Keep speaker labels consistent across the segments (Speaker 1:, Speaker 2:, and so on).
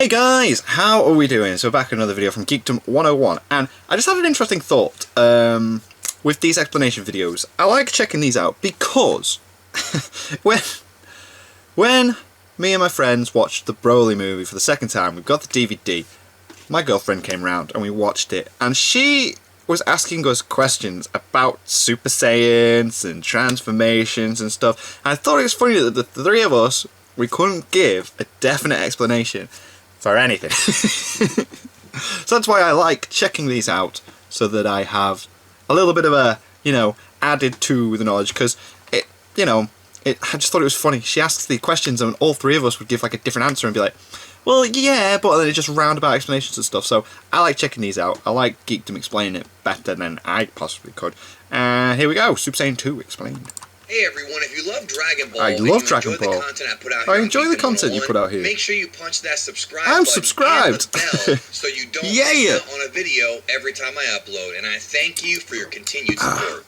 Speaker 1: Hey guys, how are we doing? So back in another video from Geekdom 101, and I just had an interesting thought with these explanation videos. I like checking these out because when me and my friends watched the Broly movie for the second time, we got the DVD, my girlfriend came round and we watched it, and she was asking us questions about Super Saiyans and transformations and stuff, and I thought it was funny that the three of us, we couldn't give a definite explanation for anything. So that's why I like checking these out, so that I have a little bit of a, added to the knowledge, because I just thought it was funny. She asks the questions and all three of us would give like a different answer and be like, well, yeah, but then it's just roundabout explanations and stuff. So I like checking these out. I like Geekdom explaining it better than I possibly could. Here we go, Super Saiyan 2 explained.
Speaker 2: Hey everyone, if you love Dragon Ball,
Speaker 1: I love Dragon Ball.
Speaker 2: The content I put out here,
Speaker 1: I enjoy the content you put out here.
Speaker 2: Make sure you punch that subscribe
Speaker 1: I'm
Speaker 2: button
Speaker 1: subscribed.
Speaker 2: and the bell so you don't miss out on a video every time I upload. And I thank you for your continued support.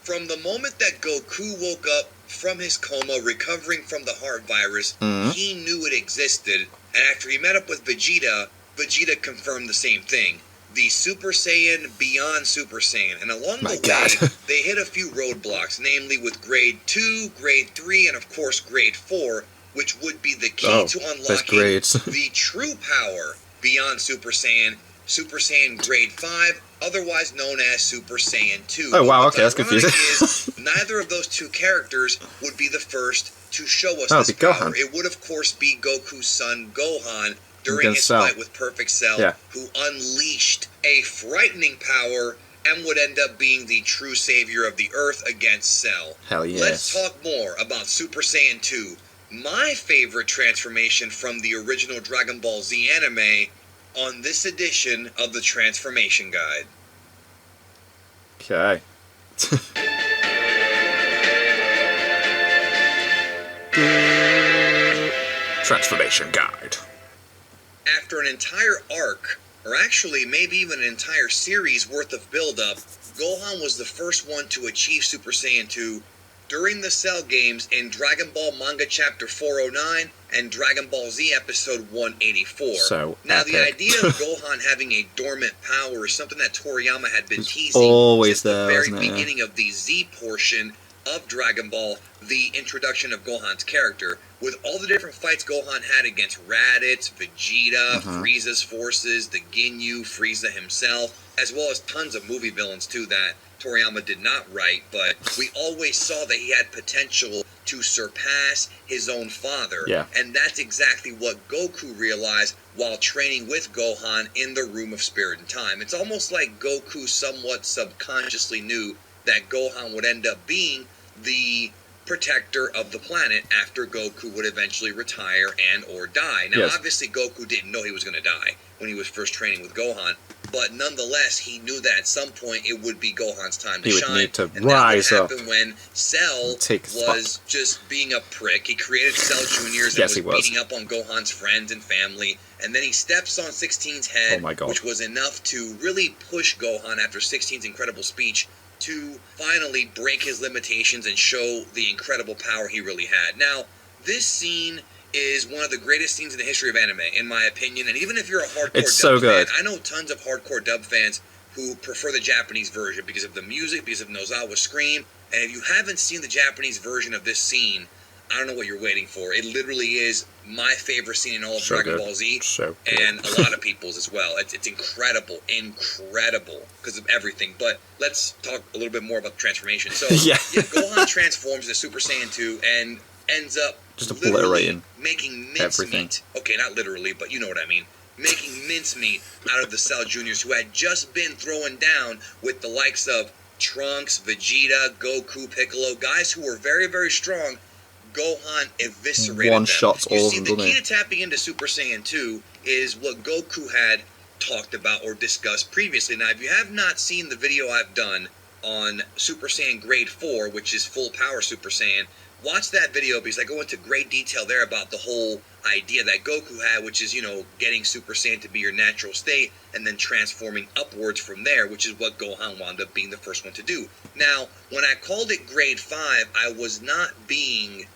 Speaker 2: From the moment that Goku woke up from his coma, recovering from the heart virus, he knew it existed. And after he met up with Vegeta, Vegeta confirmed the same thing. The Super Saiyan beyond Super Saiyan, and along the way, they hit a few roadblocks, namely with Grade 2, Grade 3, and of course Grade 4, which would be the key to unlocking the true power beyond Super Saiyan Grade 5, otherwise known as Super Saiyan 2.
Speaker 1: Oh wow, okay, that's confusing.
Speaker 2: Neither of those two characters would be the first to show us this power.
Speaker 1: Gohan.
Speaker 2: It would of course be Goku's son Gohan, during his fight with Perfect Cell, who unleashed a frightening power and would end up being the true savior of the Earth against Cell.
Speaker 1: Hell yes.
Speaker 2: Let's talk more about Super Saiyan 2, my favorite transformation from the original Dragon Ball Z anime, on this edition of the Transformation Guide.
Speaker 1: Okay. Transformation Guide.
Speaker 2: After an entire arc, or actually maybe even an entire series worth of build-up, Gohan was the first one to achieve Super Saiyan 2 during the Cell games in Dragon Ball Manga Chapter 409 and Dragon Ball Z Episode 184.
Speaker 1: So
Speaker 2: now,
Speaker 1: epic.
Speaker 2: The idea of Gohan having a dormant power is something that Toriyama had been teasing since the very beginning of the Z portion of Dragon Ball, the introduction of Gohan's character, with all the different fights Gohan had against Raditz, Vegeta, Frieza's forces, the Ginyu, Frieza himself, as well as tons of movie villains too that Toriyama did not write, but we always saw that he had potential to surpass his own father, and that's exactly what Goku realized while training with Gohan in the Room of Spirit and Time. It's almost like Goku somewhat subconsciously knew that Gohan would end up being the protector of the planet after Goku would eventually retire and or die. Now, obviously, Goku didn't know he was going to die when he was first training with Gohan, but nonetheless, he knew that at some point it would be Gohan's time to shine.
Speaker 1: He would need to
Speaker 2: and
Speaker 1: rise
Speaker 2: that
Speaker 1: up.
Speaker 2: happened when Cell was just being a prick. He created Cell Juniors and was beating up on Gohan's friends and family, and then he steps on 16's head, which was enough to really push Gohan after 16's incredible speech to finally break his limitations and show the incredible power he really had. Now, this scene is one of the greatest scenes in the history of anime, in my opinion, and even if you're a hardcore dub fan, I know tons of hardcore dub fans who prefer the Japanese version because of the music, because of Nozawa's scream, and if you haven't seen the Japanese version of this scene, I don't know what you're waiting for. It literally is my favorite scene in all of Dragon Ball Z, and a lot of people's as well. It's incredible, because of everything. But let's talk a little bit more about the transformation. So, Gohan transforms into Super Saiyan 2 and ends up
Speaker 1: just obliterating
Speaker 2: making mincemeat. Okay, not literally, but you know what I mean. Making mincemeat out of the Cell Juniors, who had just been thrown down with the likes of Trunks, Vegeta, Goku, Piccolo, guys who were very, very strong. Gohan eviscerated them. You see, the key to tapping into Super Saiyan 2 is what Goku had talked about or discussed previously. Now, if you have not seen the video I've done on Super Saiyan Grade 4, which is full power Super Saiyan, watch that video because I go into great detail there about the whole idea that Goku had, which is, getting Super Saiyan to be your natural state and then transforming upwards from there, which is what Gohan wound up being the first one to do. Now, when I called it Grade 5, I was not being,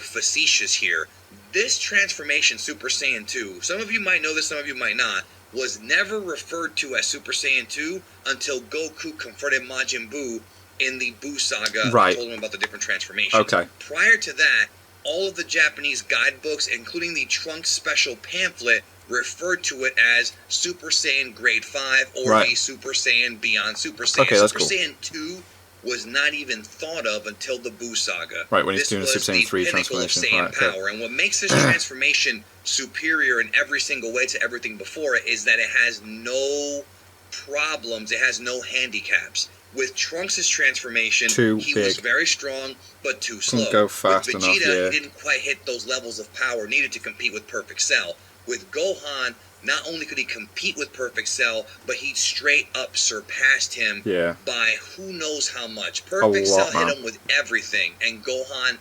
Speaker 2: facetious here. this transformation, Super Saiyan 2, some of you might know this, some of you might not, was never referred to as Super Saiyan 2 until Goku confronted Majin Buu in the Buu saga.
Speaker 1: Right.
Speaker 2: Told him about the different transformations.
Speaker 1: Okay.
Speaker 2: Prior to that, all of the Japanese guidebooks, including the Trunks special pamphlet, referred to it as Super Saiyan Grade 5 or the Super Saiyan Beyond Super Saiyan.
Speaker 1: Okay, that's
Speaker 2: Super Saiyan 2 was not even thought of until the Buu saga.
Speaker 1: Right, when he's doing the Super Saiyan 3 transformation.
Speaker 2: Saiyan power. And what makes this transformation superior in every single way to everything before it is that it has no problems, it has no handicaps. With Trunks' transformation, he was very strong, but too slow.
Speaker 1: Couldn't go fast
Speaker 2: with Vegeta,
Speaker 1: enough,
Speaker 2: he didn't quite hit those levels of power needed to compete with Perfect Cell. With Gohan, not only could he compete with Perfect Cell, but he straight up surpassed him by who knows how much. Perfect Cell hit him with everything, and Gohan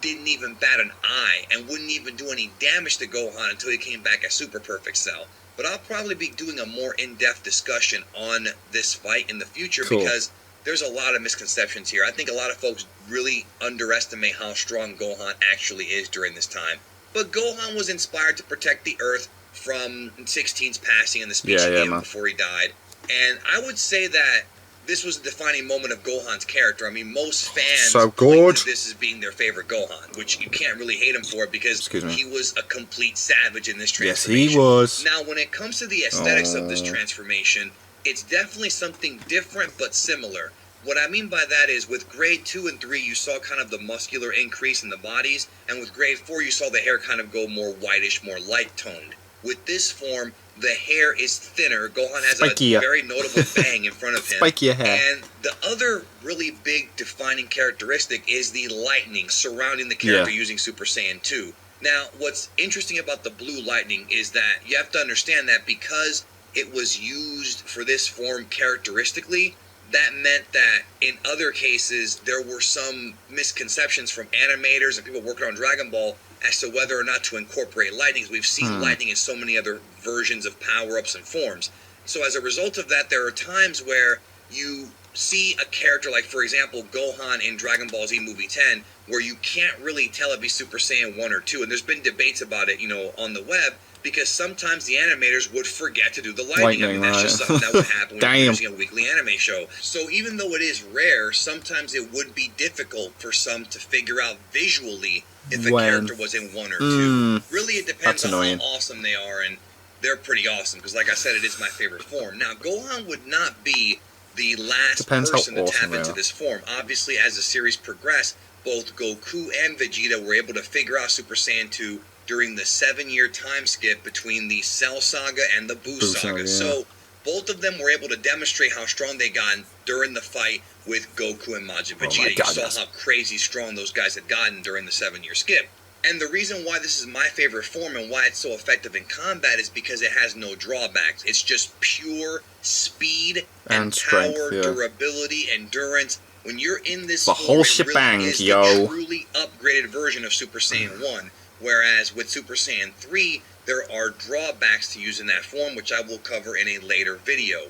Speaker 2: didn't even bat an eye and wouldn't even do any damage to Gohan until he came back as Super Perfect Cell. But I'll probably be doing a more in-depth discussion on this fight in the future because there's a lot of misconceptions here. I think a lot of folks really underestimate how strong Gohan actually is during this time. But Gohan was inspired to protect the Earth from 16's passing and the speech he gave before he died. And I would say that this was a defining moment of Gohan's character. I mean, most fans point to this as being their favorite Gohan, which you can't really hate him for because he was a complete savage in this transformation.
Speaker 1: Yes, he was.
Speaker 2: Now, when it comes to the aesthetics of this transformation, it's definitely something different but similar. What I mean by that is with grade 2 and 3, you saw kind of the muscular increase in the bodies, and with grade 4, you saw the hair kind of go more whitish, more light-toned. With this form, the hair is thinner. Gohan has a very notable bang in front of him.
Speaker 1: Spikier hair.
Speaker 2: And the other really big defining characteristic is the lightning surrounding the character using Super Saiyan 2. Now, what's interesting about the blue lightning is that you have to understand that because it was used for this form characteristically, that meant that in other cases there were some misconceptions from animators and people working on Dragon Ball as to whether or not to incorporate lightning. We've seen lightning in so many other versions of power-ups and forms. So as a result of that, there are times where you see a character like, for example, Gohan in Dragon Ball Z Movie 10, where you can't really tell if he's Super Saiyan 1 or 2. And there's been debates about it, on the web, because sometimes the animators would forget to do the lightning. I mean, that's just something that would happen when you're using a weekly anime show. So even though it is rare, sometimes it would be difficult for some to figure out visually if a character was in 1 or 2. Really, it depends on how awesome they are, and they're pretty awesome, because like I said, it is my favorite form. Now, Gohan would not be the last person to tap into this form. Obviously, as the series progressed, both Goku and Vegeta were able to figure out Super Saiyan 2 during the 7-year time skip between the Cell Saga and the Buu Saga. So both of them were able to demonstrate how strong they got during the fight with Goku and Majin Vegeta. You saw how crazy strong those guys had gotten during the 7-year skip. And the reason why this is my favorite form and why it's so effective in combat is because it has no drawbacks. It's just pure speed and power, durability, endurance. When you're in this form,
Speaker 1: whole shebang,
Speaker 2: really is the truly upgraded version of Super Saiyan 1. Whereas with Super Saiyan 3, there are drawbacks to using that form, which I will cover in a later video.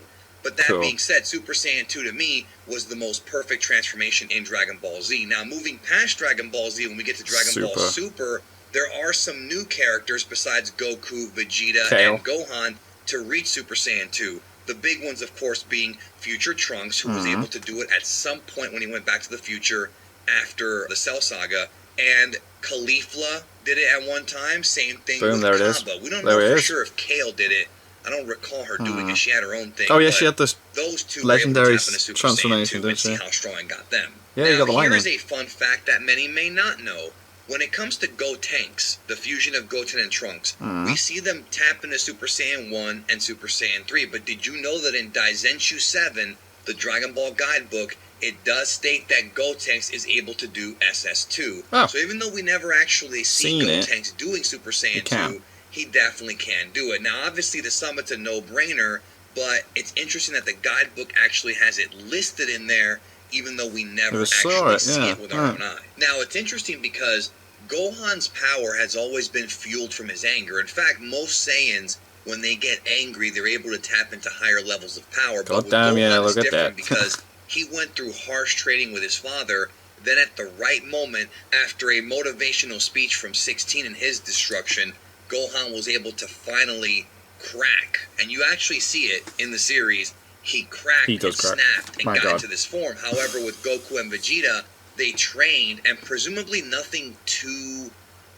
Speaker 2: But that being said, Super Saiyan 2 to me was the most perfect transformation in Dragon Ball Z. Now, moving past Dragon Ball Z, when we get to Dragon Ball Super, there are some new characters besides Goku, Vegeta, and Gohan to reach Super Saiyan 2. The big ones, of course, being Future Trunks, who was able to do it at some point when he went back to the future after the Cell Saga, and Caulifla did it at one time. Same thing with Kaba. We don't know for sure if Kale did it. I don't recall her doing it. She had her own thing.
Speaker 1: Oh yeah, she had this
Speaker 2: those two
Speaker 1: legendary transformation, didn't she?
Speaker 2: See how strong it got them.
Speaker 1: Yeah,
Speaker 2: now,
Speaker 1: you got the lightning.
Speaker 2: Here's a fun fact that many may not know. When it comes to Gotenks, the fusion of Goten and Trunks, we see them tap into Super Saiyan 1 and Super Saiyan 3. But did you know that in Daizenshu 7, the Dragon Ball guidebook, it does state that Gotenks is able to do SS2. Oh. So even though we never actually see Gotenks doing Super Saiyan 2, he definitely can do it. Now, obviously, the summit's a no-brainer, but it's interesting that the guidebook actually has it listed in there, even though we never actually see it with our own eye. Now, it's interesting because Gohan's power has always been fueled from his anger. In fact, most Saiyans, when they get angry, they're able to tap into higher levels of power. But with Gohan, it's different because he went through harsh training with his father Then at the right moment, after a motivational speech from 16 and his destruction, Gohan was able to finally crack. And you actually see it in the series. He cracked and snapped and got into this form. However, with Goku and Vegeta, they trained, and presumably nothing too,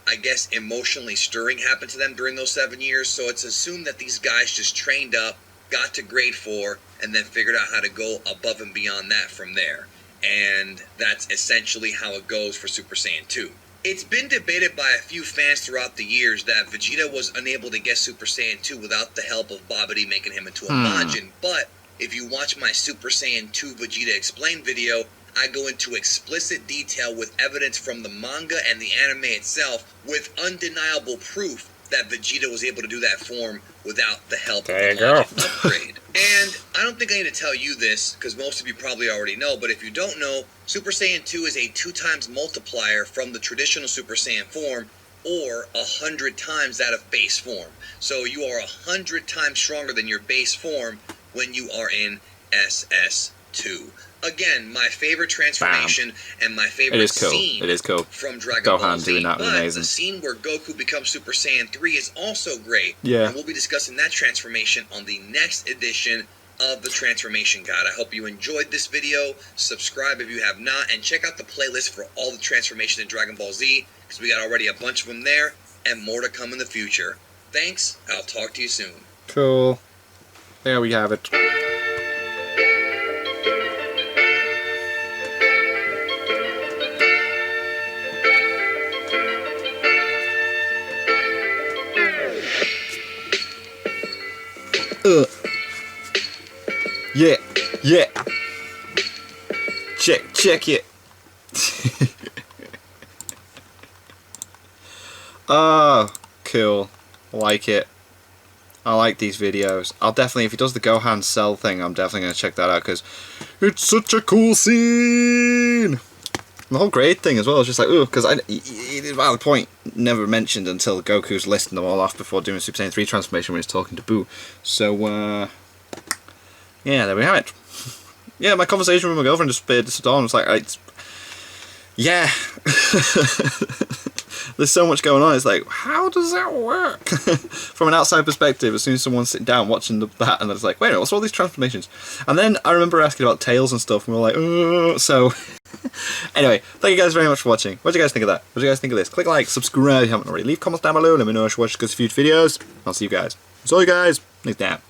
Speaker 2: I guess, emotionally stirring happened to them during those 7 years. So it's assumed that these guys just trained up, got to grade 4, and then figured out how to go above and beyond that from there. And that's essentially how it goes for Super Saiyan 2. It's been debated by a few fans throughout the years that Vegeta was unable to get Super Saiyan 2 without the help of Babidi making him into a Majin. But if you watch my Super Saiyan 2 Vegeta Explained video, I go into explicit detail with evidence from the manga and the anime itself with undeniable proof that Vegeta was able to do that form without the help of the Majin upgrade. And I don't think I need to tell you this, because most of you probably already know, but if you don't know, Super Saiyan 2 is a 2 times multiplier from the traditional Super Saiyan form, or 100 times that of base form. So you are 100 times stronger than your base form when you are in SS2. Again, my favorite transformation and my favorite scene from Dragon Ball Z. Doing that was amazing. The scene where Goku becomes Super Saiyan 3 is also great. Yeah. And we'll be discussing that transformation on the next edition of the Transformation Guide. I hope you enjoyed this video. Subscribe if you have not, and check out the playlist for all the transformations in Dragon Ball Z, because we got already a bunch of them there, and more to come in the future. Thanks. I'll talk to you soon.
Speaker 1: Cool. There we have it. Yeah, yeah. Check it. Oh, cool. Like it. I like these videos. I'll definitely, if he does the Gohan Cell thing, I'm definitely going to check that out, because it's such a cool scene! And the whole grade thing as well is just like, ooh, because it's a valid point, never mentioned until Goku's listing them all off before doing Super Saiyan 3 transformation when he's talking to Boo. So, yeah, there we have it. Yeah, my conversation with my girlfriend just appeared to dawn. It's like, yeah. There's so much going on. It's like, how does that work? From an outside perspective, as soon as someone's sitting down watching that, and it's like, wait a minute, what's all these transformations? And then I remember asking about tails and stuff, and we were like, so... Anyway, thank you guys very much for watching. What do you guys think of that? What do you guys think of this? Click like, subscribe if you haven't already. Leave comments down below, let me know if you watch good future videos. I'll see you guys. So you guys, next time.